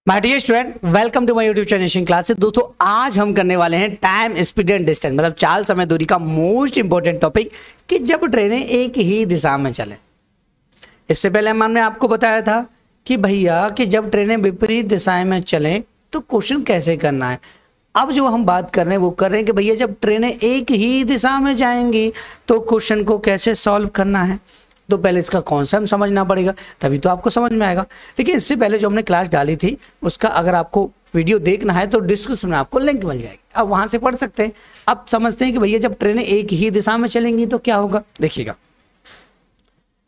My dear student, welcome to my YouTube channel classes. दोस्तों आज हम करने वाले हैं टाइम, स्पीड एंड डिस्टेंस, मतलब चाल, समय, दूरी का मोस्ट इंपॉर्टेंट टॉपिक कि जब ट्रेनें एक ही दिशा में चलें। इससे पहले हमने आपको बताया था कि भैया कि जब ट्रेनें विपरीत दिशाएं में चलें तो क्वेश्चन कैसे करना है। अब जो हम बात कर रहे हैं वो कर रहे हैं कि भैया जब ट्रेनें एक ही दिशा में जाएंगी तो क्वेश्चन को कैसे सॉल्व करना है। तो पहले इसका कॉन्सेप्ट समझना पड़ेगा, तभी तो आपको समझ में आएगा। लेकिन इससे पहले जो हमने क्लास डाली थी उसका अगर आपको वीडियो देखना है तो डिस्क्रिप्शन में आपको लिंक मिल जाएगी, अब वहां से पढ़ सकते हैं। अब समझते हैं कि भैया जब ट्रेनें एक ही दिशा में चलेंगी तो क्या होगा। देखिएगा,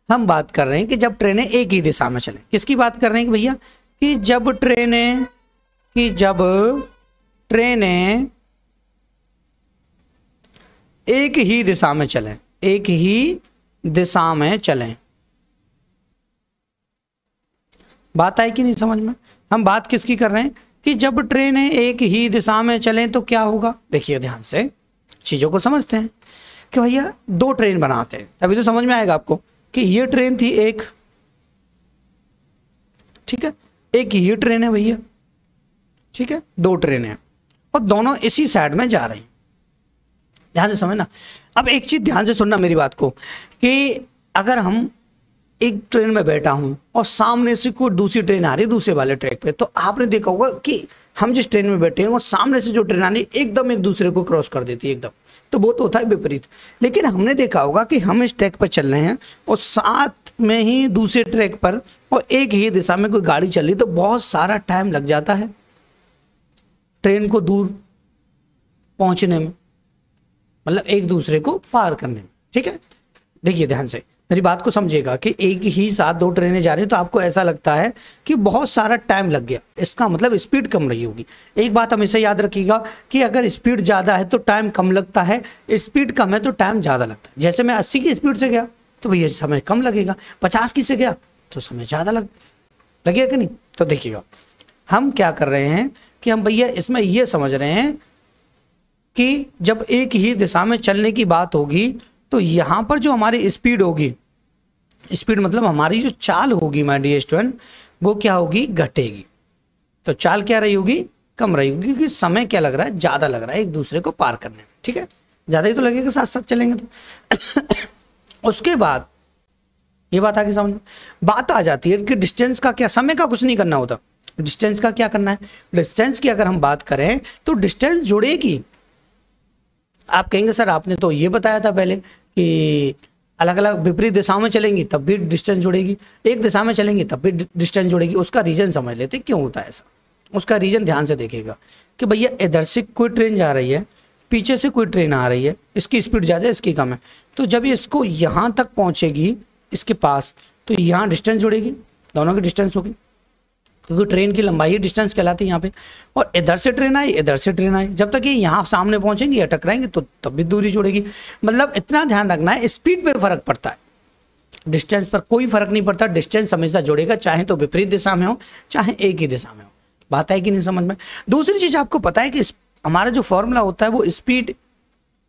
हम बात कर रहे हैं कि जब ट्रेनें एक ही दिशा में चलें। किसकी बात कर रहे हैं कि भैया कि जब ट्रेनें एक ही दिशा में चलें, एक ही दिशा में चलें। बात आई कि नहीं समझ में। हम बात किसकी कर रहे हैं कि जब ट्रेनें एक ही दिशा में चलें तो क्या होगा। देखिए ध्यान से चीजों को समझते हैं कि भैया दो ट्रेन बनाते हैं, तभी तो समझ में आएगा आपको कि ये ट्रेन थी एक, ठीक है, एक ही ट्रेन है भैया, ठीक है, दो ट्रेनें हैं और दोनों इसी साइड में जा रही हैं। ध्यान से समझना। अब एक चीज ध्यान से सुनना मेरी बात को कि अगर हम एक ट्रेन में बैठा हूं और सामने से कोई दूसरी ट्रेन आ रही है दूसरे वाले ट्रैक पे, तो आपने देखा होगा कि हम जिस ट्रेन में बैठे हैं वो सामने से जो ट्रेन आ रही है एकदम एक दूसरे को क्रॉस कर देती है एकदम, तो वो तो होता है विपरीत। लेकिन हमने देखा होगा कि हम इस ट्रैक पर चल रहे हैं और साथ में ही दूसरे ट्रैक पर और एक ही दिशा में कोई गाड़ी चल रही, तो बहुत सारा टाइम लग जाता है ट्रेन को दूर पहुंचने में, मतलब एक दूसरे को पार करने में। ठीक है, देखिए ध्यान से मेरी बात को समझिएगा कि एक ही साथ दो ट्रेनें जा रही हैं तो आपको ऐसा लगता है कि बहुत सारा टाइम लग गया, इसका मतलब स्पीड कम रही होगी। एक बात हमेशा याद रखिएगा कि अगर स्पीड ज़्यादा है तो टाइम कम लगता है, स्पीड कम है तो टाइम ज़्यादा लगता है। जैसे मैं 80 की स्पीड से गया तो भैया समय कम लगेगा, 50 की से गया तो समय ज़्यादा लगेगा कि नहीं। तो देखिएगा हम क्या कर रहे हैं कि हम भैया इसमें यह समझ रहे हैं कि जब एक ही दिशा में चलने की बात होगी तो यहां पर जो हमारी स्पीड होगी, स्पीड मतलब हमारी जो चाल होगी माय डियर स्टूडेंट, वो क्या होगी, घटेगी। तो चाल क्या रही होगी, कम रही होगी, क्योंकि समय क्या लग रहा है, ज्यादा लग रहा है एक दूसरे को पार करने में। ठीक है, ज्यादा ही तो लगेगा साथ साथ चलेंगे तो उसके बाद ये बात आगे समझ, बात आ जाती है कि डिस्टेंस का क्या, समय का कुछ नहीं करना होता, डिस्टेंस का क्या करना है। डिस्टेंस की अगर हम बात करें तो डिस्टेंस जुड़ेगी। आप कहेंगे सर आपने तो ये बताया था पहले कि अलग अलग विपरीत दिशाओं में चलेंगी तब भी डिस्टेंस जुड़ेगी, एक दिशा में चलेंगी तब भी डिस्टेंस जुड़ेगी। उसका रीजन समझ लेते क्यों होता है ऐसा। उसका रीजन ध्यान से देखिएगा कि भैया इधर से कोई ट्रेन जा रही है, पीछे से कोई ट्रेन आ रही है, इसकी स्पीड ज़्यादा है इसकी कम है, तो जब ये इसको यहाँ तक पहुँचेगी इसके पास तो यहाँ डिस्टेंस जुड़ेगी, दोनों की डिस्टेंस होगी, क्योंकि ट्रेन की लंबाई ही डिस्टेंस कहलाती है यहाँ पे। और इधर से ट्रेन आई, इधर से ट्रेन आई, जब तक ये यहाँ सामने पहुंचेंगे या टकराएंगे तो तब भी दूरी जुड़ेगी। मतलब इतना ध्यान रखना है, स्पीड पे फर्क पड़ता है, डिस्टेंस पर कोई फर्क नहीं पड़ता। डिस्टेंस हमेशा जुड़ेगा, चाहे तो विपरीत दिशा में हो चाहे एक ही दिशा में हो। बात है कि नहीं समझ में। दूसरी चीज आपको पता है कि हमारा जो फॉर्मूला होता है वो स्पीड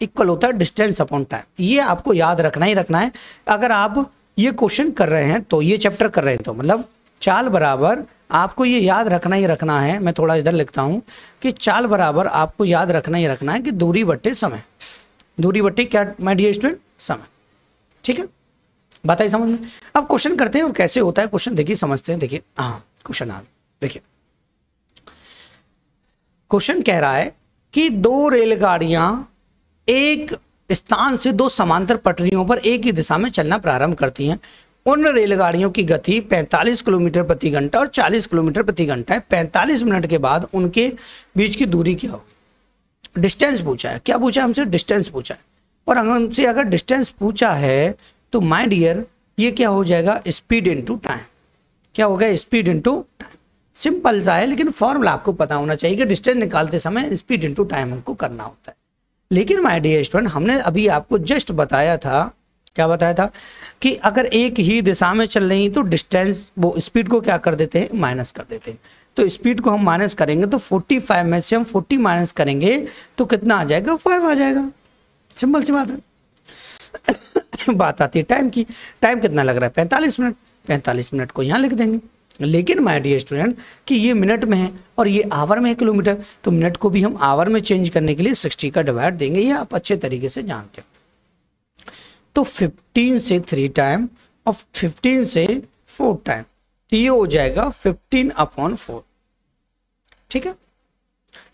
इक्वल होता है डिस्टेंस अपॉन टाइम। ये आपको याद रखना ही रखना है। अगर आप ये क्वेश्चन कर रहे हैं तो ये चैप्टर कर रहे हैं तो मतलब चाल बराबर आपको ये याद रखना ही रखना है। मैं थोड़ा इधर लिखता हूं कि चाल बराबर आपको याद रखना ही रखना है कि दूरी बट्टे समय, दूरी बट्टे क्या माय डियर स्टूडेंट, समय। ठीक है, बात आई समझ में। अब क्वेश्चन करते हैं और कैसे होता है क्वेश्चन, देखिए समझते हैं। देखिए हाँ क्वेश्चन आ गया। देखिए क्वेश्चन कह रहा है कि दो रेलगाड़ियां एक स्थान से दो समांतर पटरियों पर एक ही दिशा में चलना प्रारंभ करती हैं। उन रेलगाड़ियों की गति 45 किलोमीटर प्रति घंटा और 40 किलोमीटर प्रति घंटा है। 45 मिनट के बाद उनके बीच की दूरी क्या होगी। डिस्टेंस पूछा है, क्या पूछा है हमसे, डिस्टेंस पूछा है। और हमसे अगर डिस्टेंस पूछा है तो माय डियर ये क्या हो जाएगा, स्पीड इनटू टाइम। क्या होगा, स्पीड इनटू टाइम। सिंपल सा है, लेकिन फॉर्मूला आपको पता होना चाहिए कि डिस्टेंस निकालते समय स्पीड इनटू टाइम हमको करना होता है। लेकिन माय डियर स्टूडेंट हमने अभी आपको जस्ट बताया था, क्या बताया था कि अगर एक ही दिशा में चल रही तो डिस्टेंस वो स्पीड को क्या कर देते हैं, माइनस कर देते हैं। तो स्पीड को हम माइनस करेंगे तो 45 में से हम 40 माइनस करेंगे तो कितना आ जाएगा, 5 आ जाएगा। सिंपल सी बात है। बात आती है टाइम की। टाइम कितना लग रहा है, 45 मिनट। 45 मिनट को यहाँ लिख देंगे लेकिन माय डियर स्टूडेंट कि ये मिनट में है और ये आवर में है किलोमीटर, तो मिनट को भी हम आवर में चेंज करने के लिए 60 का डिवाइड देंगे, ये आप अच्छे तरीके से जानते हो। तो 15 से 3 टाइम और 15 से 4 टाइम, तो ये हो जाएगा 15/4। ठीक है,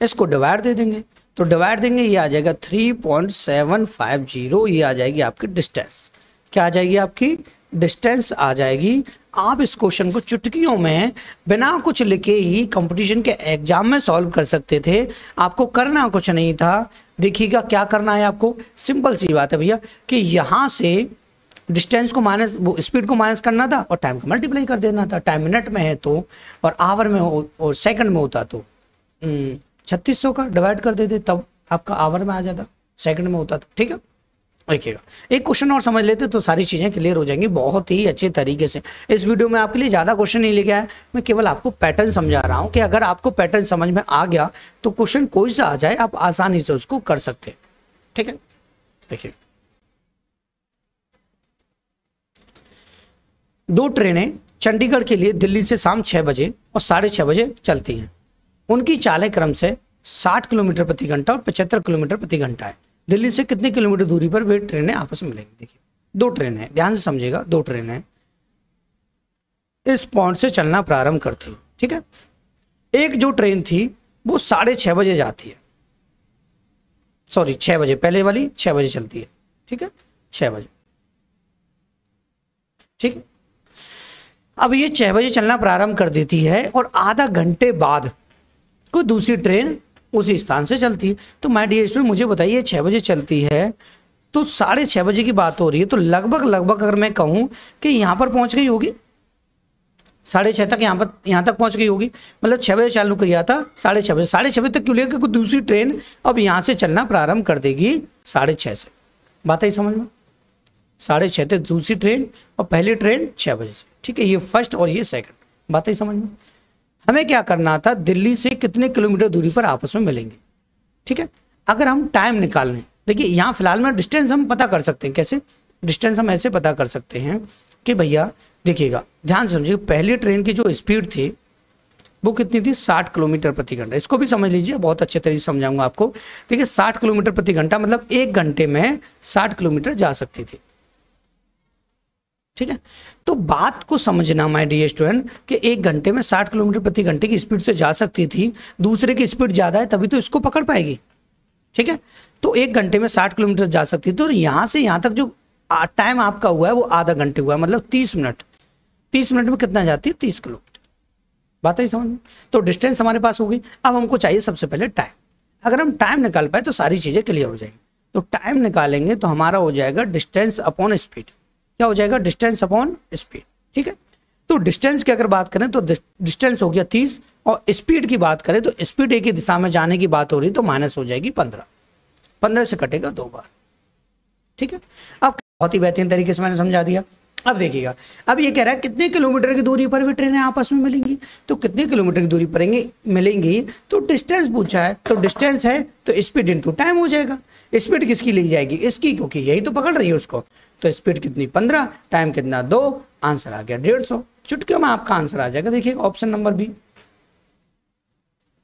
इसको डिवाइड दे देंगे, तो डिवाइड देंगे, ये आ जाएगा 3.750, ये आ जाएगी आपकी डिस्टेंस। क्या आ जाएगी आपकी डिस्टेंस आ जाएगी। आप इस क्वेश्चन को चुटकियों में बिना कुछ लिखे ही कंपटीशन के एग्जाम में सॉल्व कर सकते थे, आपको करना कुछ नहीं था। देखिएगा क्या करना है आपको, सिंपल सी बात है भैया कि यहाँ से डिस्टेंस को माइनस, वो स्पीड को माइनस करना था और टाइम को मल्टीप्लाई कर देना था। टाइम मिनट में है तो, और आवर में हो और सेकंड में होता तो 3600 का डिवाइड कर देते, तब आपका आवर में आ जाता, सेकंड में होता तो। ठीक है, देखिएगा एक क्वेश्चन और समझ लेते तो सारी चीज़ें क्लियर हो जाएंगी बहुत ही अच्छे तरीके से। इस वीडियो में आपके लिए ज़्यादा क्वेश्चन नहीं लेके आया, मैं केवल आपको पैटर्न समझा रहा हूँ कि अगर आपको पैटर्न समझ में आ गया तो क्वेश्चन कोई सा आ जाए आप आसानी से उसको कर सकते हैं। ठीक है, देखिए 2 ट्रेनें चंडीगढ़ के लिए दिल्ली से शाम 6 बजे और 6:30 बजे चलती हैं। उनकी चालें क्रम से 60 किलोमीटर प्रति घंटा और 75 किलोमीटर प्रति घंटा है। दिल्ली से कितने किलोमीटर दूरी पर वे ट्रेनें आपस में मिलेंगी। देखिए 2 ट्रेनें, ध्यान से समझिएगा, 2 ट्रेनें इस पॉइंट से चलना प्रारंभ करती है। ठीक है, एक जो ट्रेन थी वो 6:30 बजे जाती है, सॉरी 6 बजे, पहले वाली 6 बजे चलती है। ठीक है, 6 बजे। ठीक है, अब ये 6 बजे चलना प्रारंभ कर देती है और आधा घंटे बाद कोई दूसरी ट्रेन उसी स्थान से चलती है। तो माय डियर स्टूडेंट मुझे बताइए 6 बजे चलती है तो 6:30 बजे की बात हो रही है, तो लगभग अगर मैं कहूँ कि यहाँ पर पहुँच गई होगी, 6:30 तक यहाँ तक पहुँच गई होगी, मतलब 6 बजे चालू किया था, 6:30 बजे, 6:30 बजे तक क्यों लेकर कोई दूसरी ट्रेन अब यहाँ से चलना प्रारंभ कर देगी 6:30 से। बात आई समझ में, 6:30 तक दूसरी ट्रेन और पहली ट्रेन 6 बजे से। ठीक है, ये फर्स्ट और ये सेकंड, बात आई समझ में। हमें क्या करना था, दिल्ली से कितने किलोमीटर दूरी पर आपस में मिलेंगे। ठीक है, अगर हम टाइम निकाल लें, देखिए यहाँ फिलहाल में डिस्टेंस हम पता कर सकते हैं। कैसे डिस्टेंस हम ऐसे पता कर सकते हैं कि भैया देखिएगा ध्यान से समझिए, पहली ट्रेन की जो स्पीड थी वो कितनी थी, 60 किलोमीटर प्रति घंटा। इसको भी समझ लीजिए, बहुत अच्छे तरीके से समझाऊंगा आपको। देखिए 60 किलोमीटर प्रति घंटा मतलब 1 घंटे में 60 किलोमीटर जा सकती थी। ठीक है, तो बात को समझना माय डियर स्टूडेंट कि 1 घंटे में 60 किलोमीटर प्रति घंटे की स्पीड से जा सकती थी, दूसरे की स्पीड ज़्यादा है तभी तो इसको पकड़ पाएगी। ठीक है, तो 1 घंटे में 60 किलोमीटर जा सकती थी और यहाँ से यहाँ तक जो टाइम आपका हुआ है वो आधा घंटे हुआ है, मतलब 30 मिनट। 30 मिनट में कितना जाती है, 30 किलोमीटर। बात है समझ में, तो डिस्टेंस हमारे पास हो गई। अब हमको चाहिए सबसे पहले टाइम। अगर हम टाइम निकाल पाए तो सारी चीज़ें क्लियर हो जाएंगी। तो टाइम निकालेंगे तो हमारा हो जाएगा डिस्टेंस अपॉन स्पीड। क्या हो जाएगा, डिस्टेंस अपॉन स्पीड। ठीक है, तो डिस्टेंस की अगर बात करें तो डिस्टेंस हो गया 30 और स्पीड की बात करें तो स्पीड एक ही दिशा में जाने की बात हो रही तो माइनस हो जाएगी 15। 15 से कटेगा 2 बार। ठीक है, अब बहुत ही बेहतरीन तरीके से मैंने समझा दिया। अब देखिएगा, अब ये कह रहा है कितने किलोमीटर की दूरी पर भी ट्रेनें आपस में मिलेंगी। तो कितने किलोमीटर की दूरी पर मिलेंगी, तो डिस्टेंस पूछा है, तो डिस्टेंस है तो स्पीड इनटू टाइम हो जाएगा। स्पीड किसकी ली जाएगी, इसकी, क्योंकि यही तो पकड़ रही है उसको। तो स्पीड कितनी 15, टाइम कितना 2, आंसर आ गया 150। चुटकियों में आपका आंसर आ जाएगा, देखिए ऑप्शन नंबर बी।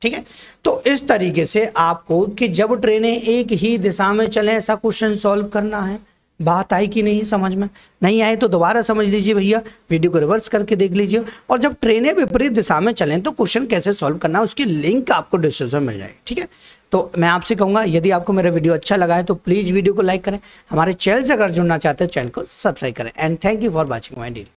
ठीक है, तो इस तरीके से आपको कि जब ट्रेनें एक ही दिशा में चलें ऐसा क्वेश्चन सॉल्व करना है। बात आई कि नहीं समझ में, नहीं आई तो दोबारा समझ लीजिए भैया, वीडियो को रिवर्स करके देख लीजिए। और जब ट्रेनें विपरीत दिशा में चलें तो क्वेश्चन कैसे सॉल्व करना है उसकी लिंक आपको डिस्क्रिप्शन में मिल जाएगी। ठीक है, तो मैं आपसे कहूँगा यदि आपको मेरा वीडियो अच्छा लगा है तो प्लीज़ वीडियो को लाइक करें, हमारे चैनल से अगर जुड़ना चाहते हैं चैनल को सब्सक्राइब करें। And thank you for watching my video.